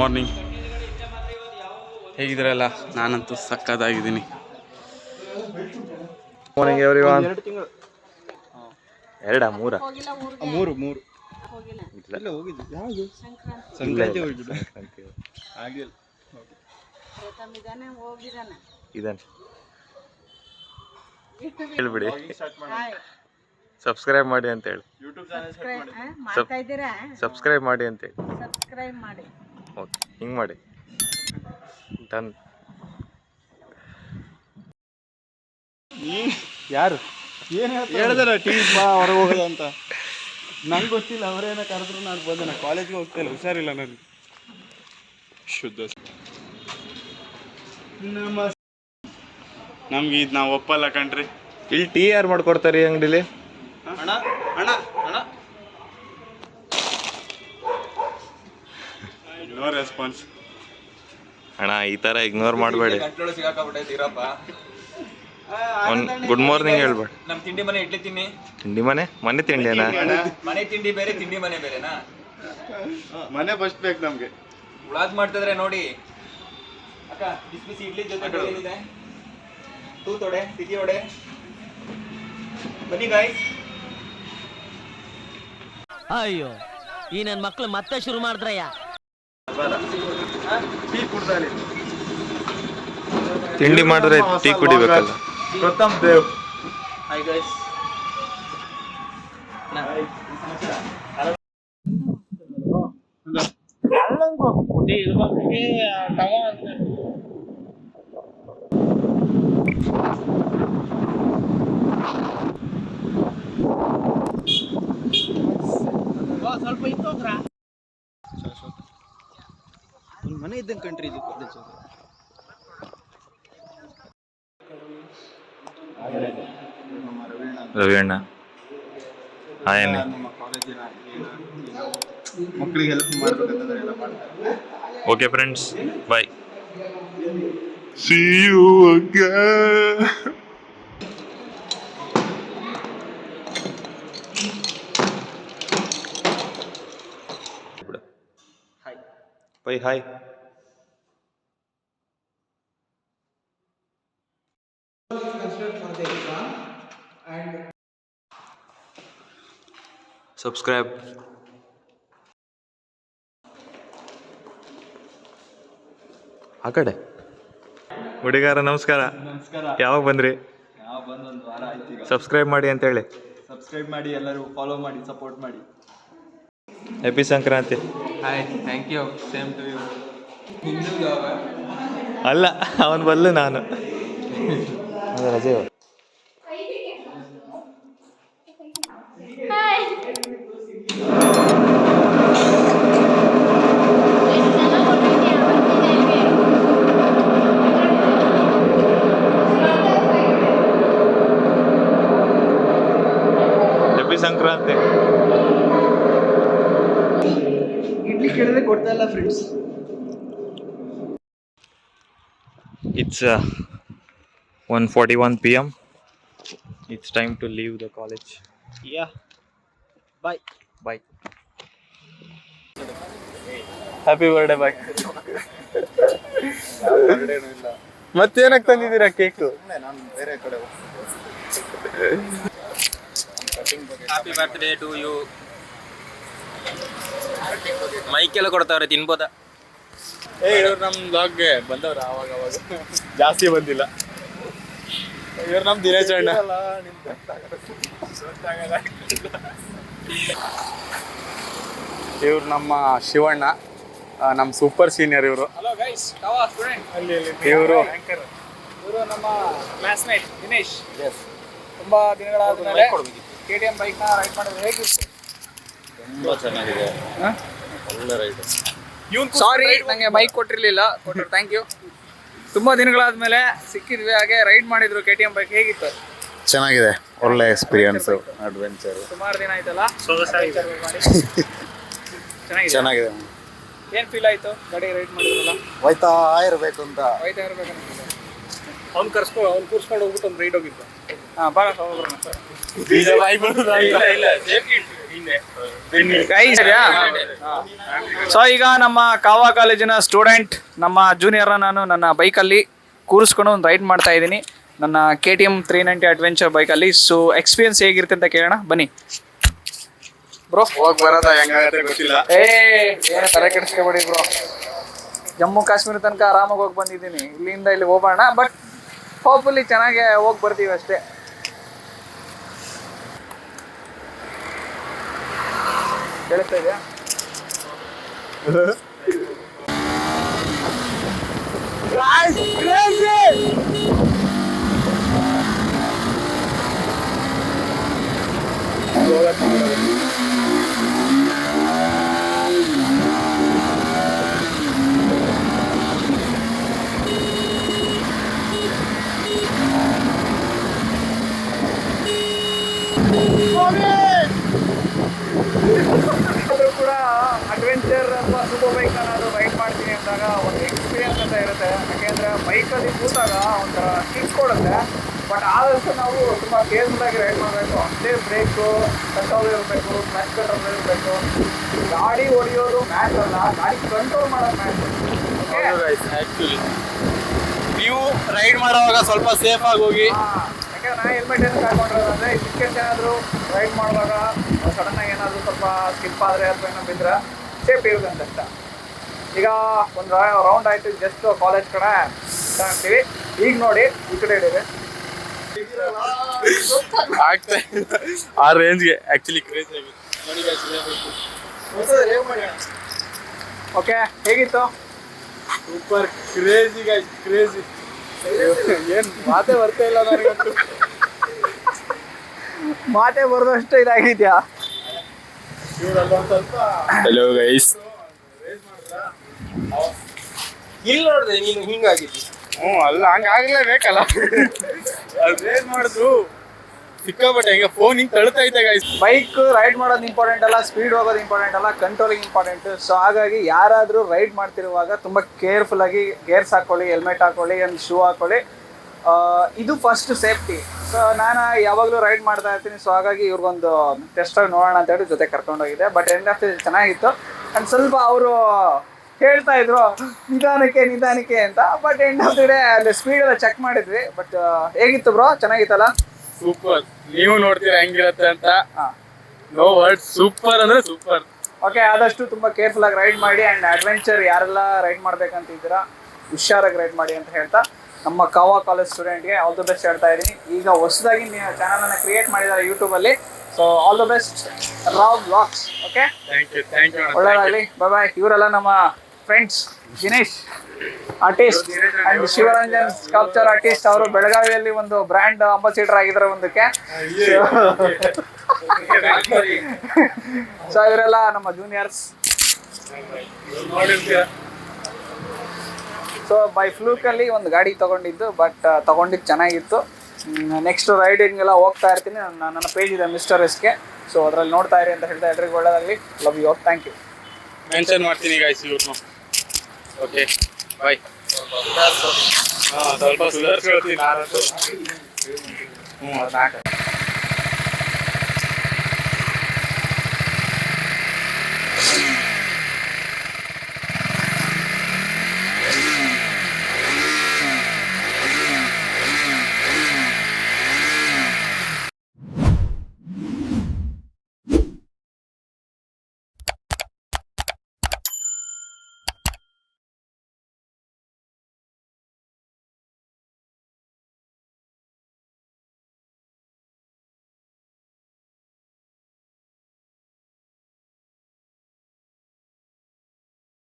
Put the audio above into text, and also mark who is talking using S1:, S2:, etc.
S1: Morning. ಹೇಗಿದ್ದೀರಲ್ಲ? ನಾನಂತೂ ಸಕ್ಕತ್ತಾಗಿದ್ದೀನಿ.
S2: Morning everyone. 2 ತಿಂಗಳು 2 3 3 ಇಲ್ಲ ಹೋಗಿದ್ದು ಯಾವುದು ಸಂಕ್ರಾಂತಿ ಹೋಗಿದ್ದು ಆಗಿಲ್ಲ. ಇದಾನೆ ಹೇಳ್ಬಿಡಿ. ಸಬ್ಸ್ಕ್ರೈಬ್ ಮಾಡಿ ಅಂತ ಹೇಳಿ. ಯೂಟ್ಯೂಬ್ ಚಾನಲ್ ಸಬ್ಸ್ಕ್ರೈಬ್ ಮಾಡಿ ಅಂತ ಹೇಳಿ. ಸಬ್ಸ್ಕ್ರೈಬ್ ಮಾಡಿ. ಓಕೆ, ಹಿಂಗೆ ಮಾಡಿ. ಡನ್.
S1: ಯಾರು ಹೇಳಿದಾರ ಟೀಮ್ ಬಾ ಹೊರಗೆ ಹೋಗೋದು ಅಂತ? ನಂಗೆ ಗೊತ್ತಿಲ್ಲ. ಅವರೇನೋ ಕರೆದ್ರು ನಾನು ಬಂದೆ. ನಾನು ಕಾಲೇಜ್ಗೆ ಹೋಗ್ತಾ ಇಲ್ಲ, ಹುಷಾರಿಲ್ಲ ನನಗೆ. ಶುದ್ಧ ನಮ್ಗೆ ಇದು ನಾವು ಒಪ್ಪಲ್ಲ ಕಣ್ರಿ.
S2: ಇಲ್ಲಿ ಟೀ ಯಾರು ಮಾಡ್ಕೊಡ್ತಾರೆ ಈ ಅಂಗಡಿಲಿ?
S1: ಅಣ್ಣ ಅಣ್ಣ ಅಣ್ಣ ನೋ ರೆಸ್ಪಾನ್ಸ್.
S2: ಅಣ್ಣ ಈ ಥರ ಇಗ್ನೋರ್ ಮಾಡಬೇಡಿ. ಒಂದು ಗುಡ್ ಮಾರ್ನಿಂಗ್ ಹೇಳ್ಬೇಡಿ.
S3: ನಮ್ಮ ತಿಂಡಿ ಮನೆ ಇಡ್ಲಿ ತಿನ್ನಿ.
S2: ತಿಂಡಿ ಮನೆ ಮನೆ ತಿಂಡಿನಾ?
S3: ಮನೆ ತಿಂಡಿ ಬೇರೆ, ತಿಂಡಿ ಮನೆ ಬೇರೆನಾ?
S1: ಮನೆ ಫಸ್ಟ್ ಬೇಕು ನಮಗೆ.
S3: ವ್ಲಾಗ್ ಮಾಡ್ತಿದ್ರೆ ನೋಡಿ ಅಕ್ಕ. ಬಿಸಿ ಬಿಸಿ ಇಡ್ಲಿ ಜೊತೆ ಏನಿದೆ? ತೂತ್ ವಡೆ, ತಿಥಿ ವಡೆ. ಬನ್ನಿ ಗಾಯ್ಸ್.
S4: ಅಯ್ಯೋ, ಈ ನನ್ನ ಮಕ್ಳು ಮತ್ತೆ ಶುರು ಮಾಡಿದ್ರಯ್ಯ.
S1: ಟೀ ಕುಡ್ದಾಲಿ.
S2: ತಿಂಡಿ ಮಾಡಿದ್ರೆ ಟೀ ಕುಡಿಬೇಕಲ್ಲ.
S1: ಪ್ರಥಮ್ ದೇವ್.
S3: Hi guys. ಸ್ವಲ್ಪ ಇತ್ತೋಗ್ರ
S1: ಮನೆ ಇದ್ದಂಗೆ ಕಂಟ್ರಿ ಇದು ಕಾಲೇಜ್.
S2: ರವಿ ಅಣ್ಣ ಹಾಯಣ್ಣ.
S1: ನಮ್ಮ ಕಾಲೇಜಿನ ಮಕ್ಕಳಿಗೆ ಹೆಲ್ಪ್ ಮಾಡ್ಬೇಕಂತಂದ್ರೆ ಎಲ್ಲ ಮಾಡ್ತಾರೆ.
S2: Okay friends, bye.
S1: See you again.
S2: Bye hi. Subscribe. ಆ ಕಡೆ ಹುಡುಗಾರ ನಮಸ್ಕಾರ. ಯಾವಾಗ ಬಂದ್ರಿ?
S1: ಒಂದು ವಾರ ಆಯ್ತು ಈಗ.
S2: ಸಬ್ಸ್ಕ್ರೈಬ್ ಮಾಡಿ ಅಂತ ಹೇಳಿ.
S1: ಸಬ್ಸ್ಕ್ರೈಬ್ ಮಾಡಿ, ಎಲ್ಲರೂ ಫಾಲೋ ಮಾಡಿ, ಸಪೋರ್ಟ್ ಮಾಡಿ.
S2: Happy Sankranti.
S3: Hi, thank you. Same to you.
S2: ಅಲ್ಲ, ಅವನು ಬಲ್ಲು ನಾನು ರಜೆ. ಹ್ಯಾಪಿ ಸಂಕ್ರಾಂತಿ.
S1: ಇಡ್ಲಿ ಕೇಳಿದ್ರೆ ಕೊಡ್ತಾ ಇಲ್ಲ friends.
S2: It's 1:41 p.m. It's time to leave the college.
S1: Yeah. Bye.
S2: Bye. Happy birthday, bye.
S1: ಮತ್ತೇನಕ್ಕೆ ತಂದಿದ್ದೀರಾ ಕೇಕು?
S3: ನಾನು ಬೇರೆ ಕಡೆ ಹ್ಯಾಪಿ ಬರ್ತ್ಡೇ ಟು ಯು. ಮೈಕೆಲ್ಲ ಕೊಡ್ತಾವ್ರೆ, ತಿನ್ಬೋದಾ?
S1: ಇವ್ರು ನಮ್ಮ ಬ್ಲಾಗ್ಗೆ ಬಂದವ್ರ ಅವಾಗ ಜಾಸ್ತಿ ಬಂದಿಲ್ಲ. ಇವ್ರು ನಮ್ಮ ದಿನೇಶ್ ಅಣ್ಣ. ಇವ್ರು ನಮ್ಮ ಶಿವಣ್ಣ, ನಮ್ಮ ಸೂಪರ್ ಸೀನಿಯರ್ ಇವರು. ಇವರು
S5: ನಮ್ಮ ಕ್ಲಾಸ್ಮೇಟ್ ದಿನೇಶ್. ತುಂಬಾ ದಿನಗಳಾದ್ಮೇಲೆ KTM ಬೈಕ್ ನ ರೈಡ್ ಮಾಡಿದ್ರೆ ಹೇಗಿತ್ತು?
S2: ತುಂಬಾ ಚೆನ್ನಾಗಿದೆ, ಒಳ್ಳೆ ರೈಡ್.
S5: ಸಾರಿ, ನಂಗೆ ಬೈಕ್ ಕೊಟ್ಟಿರ್ಲಿಲ್ಲ. ಕೊಟ್ಟರು, ಥ್ಯಾಂಕ್ ಯು. ತುಂಬಾ ದಿನಗಳಾದ್ಮೇಲೆ ಸಿಕ್ಕಿದ್ವಿ, ಹಾಗೆ ರೈಡ್ ಮಾಡಿದ್ರು KTM ಬೈಕ್. ಹೇಗಿತ್ತು?
S2: ಚೆನ್ನಾಗಿದೆ, ಒಳ್ಳೆ ಎಕ್ಸ್ಪೀರಿಯನ್ಸ್, ಅಡ್ವೆಂಚರ್.
S5: ಸುಮಾರು ದಿನ ಆಯ್ತಲ್ಲ
S2: ಚೆನ್ನಾಗಿದೆ.
S5: ಏನ್ ಫೀಲ್ ಆಯ್ತು ಗಾಡಿ ರೈಡ್ ಮಾಡಿದ್ರಲ್ಲ?
S2: ಹೋಯ್ತಾ ಇರಬೇಕು ಅಂತ.
S5: ಹೋಯ್ತಾ ಇರ್ಬೇಕಂತ ಅವ್ನು ಕೂರ್ಸ್ಕೊಂಡು ಹೋಗ್ಬಿಟ್ಟು ಒಂದು ರೈಡ್ ಹೋಗಿದ್ದು. ಬಾಳ ಹೋಗೋಣ ಸರ್.
S3: ಇಲ್ಲ
S5: ಸೊ ಈಗ ನಮ್ಮ ಕಾವಾ ಕಾಲೇಜಿನ ಸ್ಟೂಡೆಂಟ್ ನಮ್ಮ ಜೂನಿಯರ್ ನಾನು ನನ್ನ ಬೈಕಲ್ಲಿ ಕೂರಿಸ್ಕೊಂಡು ಒಂದು ರೈಡ್ ಮಾಡ್ತಾ ಇದ್ದೀನಿ ನನ್ನ KTM 390 ಅಡ್ವೆಂಚರ್ ಬೈಕಲ್ಲಿ. ಸೊ ಎಕ್ಸ್ಪೀರಿಯನ್ಸ್ ಹೇಗಿರುತ್ತೆ ಅಂತ ಕೇಳೋಣ ಬನ್ನಿ ಬ್ರೋ.
S1: ಹೋಗಿ ಬರೋದ ಹೆಂಗಾಗತ್ತೆ ಗೊತ್ತಿಲ್ಲ.
S5: ಏನು ತಲೆ ಕೆಡಿಸ್ಕೊಬೇಡಿ ಬ್ರೋ, ಜಮ್ಮು ಕಾಶ್ಮೀರ ತನಕ ಆರಾಮಾಗಿ ಹೋಗಿ ಬಂದಿದ್ದೀನಿ, ಇಲ್ಲಿಂದ ಇಲ್ಲಿ ಹೋಗೋಣ. ಬಟ್ ಹೋಪ್ಫುಲಿ ಚೆನ್ನಾಗಿ ಹೋಗಿ ಬರ್ತೀವಿ ಅಷ್ಟೇ. ಕೇಳಿಸ್ತಾ ಇದೆಯಾ? ಕೂಡ ಅಡ್ವೆಂಚರ್ ಅಥವಾ ಸೂಪರ್ ಬೈಕ್ ನಾನು ರೈಡ್ ಮಾಡ್ತೀನಿ ಅಂದಾಗ ಒಂದು ಎಕ್ಸ್ಪೀರಿಯನ್ಸ್ ಅಂತ ಇರುತ್ತೆ. ಯಾಕೆಂದರೆ ಬೈಕಲ್ಲಿ ಕೂತಾಗ ಒಂಥರ ಕಿಕ್ ಕೊಡುತ್ತೆ. ಬಟ್ ಆದಷ್ಟು ನಾವು ತುಂಬ ಕೇರ್ಫುಲ್ಲಾಗಿ ರೈಡ್ ಮಾಡಬೇಕು. ಅಷ್ಟೇ ಬ್ರೇಕು ಕಂಟ್ರೋಲ್ ಇರಬೇಕು, ಕ್ಲಚ್ ಕಂಟ್ರೋಲ್ ಇರಬೇಕು. ಗಾಡಿ ಹೊಡೆಯೋದು ಮ್ಯಾಚ್ ಅಲ್ಲ, ಗಾಡಿ ಕಂಟ್ರೋಲ್ ಮಾಡೋದು ಮ್ಯಾಚ್.
S1: ಆ್ಯಕ್ಚುಲಿ ನೀವು ರೈಡ್ ಮಾಡುವಾಗ ಸ್ವಲ್ಪ ಸೇಫ್ ಆಗಿ ಹೋಗಿ.
S5: ಯಾಕಂದ್ರೆ ನಾನು ಹೆಲ್ಮೆಟ್ ಏನಕ್ಕೆ ಹಾಕೊಂಡಿರೋದಂದರೆ ಟಿಕೆಟ್ ಏನಾದರೂ ರೈಡ್ ಮಾಡುವಾಗ ಸಡನ್ನಾಗಿ ಏನಾದರೂ ಸ್ವಲ್ಪ ಸ್ಕಿಪ್ ಆದರೆ ಅಥವಾ ಏನೋ ಬಿದ್ದರೆ ಸೇಫ್ ಇರುತ್ತೆ ಅಂತ. ಈಗ ಒಂದು ರೌಂಡ್ ಆಯಿತು, ಜಸ್ಟ್ ಕಾಲೇಜ್ ಕಡೆ ತಗೊಂತೀವಿ. ಈಗ ನೋಡಿ ಈ ಕಡೆ ಹಿಡಿದೆ
S1: ಆಗ್ತಾ ಆ ರೇಂಜ್ಗೆ ಆ್ಯಕ್ಚುಲಿ ಕ್ರೇಜ್ ಆಗಿದೆ.
S5: ಓಕೆ, ಹೇಗಿತ್ತು?
S1: Super crazy guys, crazy. ಏನು ಮಾತೇ ಬರ್ತಾ ಇಲ್ಲ ನನಗಂತೂ.
S5: ಮಾತೇ ಬರೋದಷ್ಟು ಇದಾಗಿದ್ಯಾ?
S1: Hello guys.
S3: ಇಲ್ಲಿ ನೋಡಿದೆ ನೀನು ಹಿಂಗಾಗಿದ್ದಿ.
S1: ಅಲ್ಲ ಹಂಗಾಗ್ಲೇಬೇಕಲ್ಲ. ಅದು ರೇಸ್ ಮಾಡಿದ್ರು ಸಿಕ್ಕಾಬಟ್ಟೆ ಹಿಂಗೆ ಫೋನ್ ಹಿಂಗೆ ತಳ್ತಾ ಇದ್ದೆ ಗೈಸ್.
S5: ಬೈಕ್ ರೈಡ್ ಮಾಡೋದು ಇಂಪಾರ್ಟೆಂಟ್ ಅಲ್ಲ, ಸ್ಪೀಡ್ ಹೋಗೋದು ಇಂಪಾರ್ಟೆಂಟ್ ಅಲ್ಲ, ಕಂಟ್ರೋಲಿಂಗ್ ಇಂಪಾರ್ಟೆಂಟ್. ಸೊ ಹಾಗಾಗಿ ಯಾರಾದರೂ ರೈಡ್ ಮಾಡ್ತಿರುವಾಗ ತುಂಬ ಕೇರ್ಫುಲ್ಲಾಗಿ ಗೇರ್ಸ್ ಹಾಕ್ಕೊಳ್ಳಿ, ಹೆಲ್ಮೆಟ್ ಹಾಕ್ಕೊಳ್ಳಿ, ಒಂದು ಶೂ ಹಾಕ್ಕೊಳ್ಳಿ. ಇದು ಫಸ್ಟ್ ಸೇಫ್ಟಿ. ಸೊ ನಾನು ಯಾವಾಗಲೂ ರೈಡ್ ಮಾಡ್ತಾ ಇರ್ತೀನಿ. ಸೊ ಹಾಗಾಗಿ ಇವ್ರಿಗೊಂದು ಟೆಸ್ಟಾಗಿ ನೋಡೋಣ ಅಂತ ಹೇಳಿ ಜೊತೆ ಕರ್ಕೊಂಡೋಗಿದ್ದೆ. ಬಟ್ ಎಂಡ್ ಆಫ್ ಚೆನ್ನಾಗಿತ್ತು. ಆ್ಯಂಡ್ ಸ್ವಲ್ಪ ಅವರು ಹೇಳ್ತಾ ಇದ್ರು ನಿಧಾನಕ್ಕೆ ಅಂತ. But end of the day ಅಲ್ಲಿ ಸ್ಪೀಡ್ ಎಲ್ಲ ಚೆಕ್ ಮಾಡಿದ್ವಿ. ಬಟ್ ಹೇಗಿತ್ತು ಬ್ರೋ? ಚೆನ್ನಾಗಿತ್ತಲ್ಲ?
S1: ಸೂಪರ್. ನೀವು ನೋಡ್ತೀರಾ ಹೆಂಗಿರುತ್ತೆ ಅಂತ. ನೋ ವರ್ಡ್, ಸೂಪರ್ ಅಂದ್ರೆ ಸೂಪರ್.
S5: ಓಕೆ, ಆದಷ್ಟು ತುಂಬ ಕೇರ್ಫುಲ್ಲಾಗಿ ರೈಡ್ ಮಾಡಿ. ಆ್ಯಂಡ್ ಅಡ್ವೆಂಚರ್ ಯಾರೆಲ್ಲ ರೈಡ್ ಮಾಡ್ಬೇಕಂತಿದ್ದೀರಾ ಹುಷಾರಾಗಿ ರೈಡ್ ಮಾಡಿ ಅಂತ ಹೇಳ್ತಾ ನಮ್ಮ ಕಾವಾ ಕಾಲೇಜ್ ಸ್ಟೂಡೆಂಟ್ಗೆ ಆಲ್ ದ ಬೆಸ್ಟ್ ಹೇಳ್ತಾ ಇದ್ದೀನಿ. ಈಗ ಹೊಸದಾಗಿ ನೀವು ಚಾನಲನ್ನು ಕ್ರಿಯೇಟ್ ಮಾಡಿದ್ದಾರೆ ಯೂಟ್ಯೂಬಲ್ಲಿ. So all the best Rao vlogs. Okay,
S1: thank you.
S5: ಒಳ್ಳೆಯದಾಗಲಿ, ಬಾಯ್. ಇವರೆಲ್ಲ ನಮ್ಮ friends Dinesh artist and Shivaranjan sculpture artist. ಅವರು ಬೆಳಗಾವಿಯಲ್ಲಿ ಒಂದು ಬ್ರ್ಯಾಂಡ್ ಅಂಬಾಸಿಡರ್ ಆಗಿದ್ದಾರೆ ಒಂದಕ್ಕೆ. ಸೊ ಇವರೆಲ್ಲ ನಮ್ಮ ಜೂನಿಯರ್ಸ್. ಸೊ ಬೈ ಫ್ಲೂಕಲ್ಲಿ ಒಂದು ಗಾಡಿ ತೊಗೊಂಡಿದ್ದು. ಬಟ್ ತೊಗೊಂಡಿದ್ದು ಚೆನ್ನಾಗಿತ್ತು. ನೆಕ್ಸ್ಟ್ ರೈಡಿಂಗ್ ಎಲ್ಲ ಹೋಗ್ತಾ ಇರ್ತೀನಿ. ನನ್ನ ಪೇಜ್ ಇದೆ ಮಿಸ್ಟರ್ ಎಸ್ಗೆ. ಸೊ ಅದರಲ್ಲಿ ನೋಡ್ತಾ ಇರಿ ಅಂತ ಹೇಳ್ತಾ ಎಲ್ರಿಗೂ ಒಳ್ಳೆಯದಾಗಲಿ. Love you, thank you.
S1: Mention ಮಾಡ್ತೀನಿ ಗೈಸ್ ಇವ್ರನ್ನು. Okay, bye. ಸ್ವಲ್ಪ ಸುಧಾರಿಸ್ಕೊಳ್ತೀನಿ. 4 ಸಾಕು.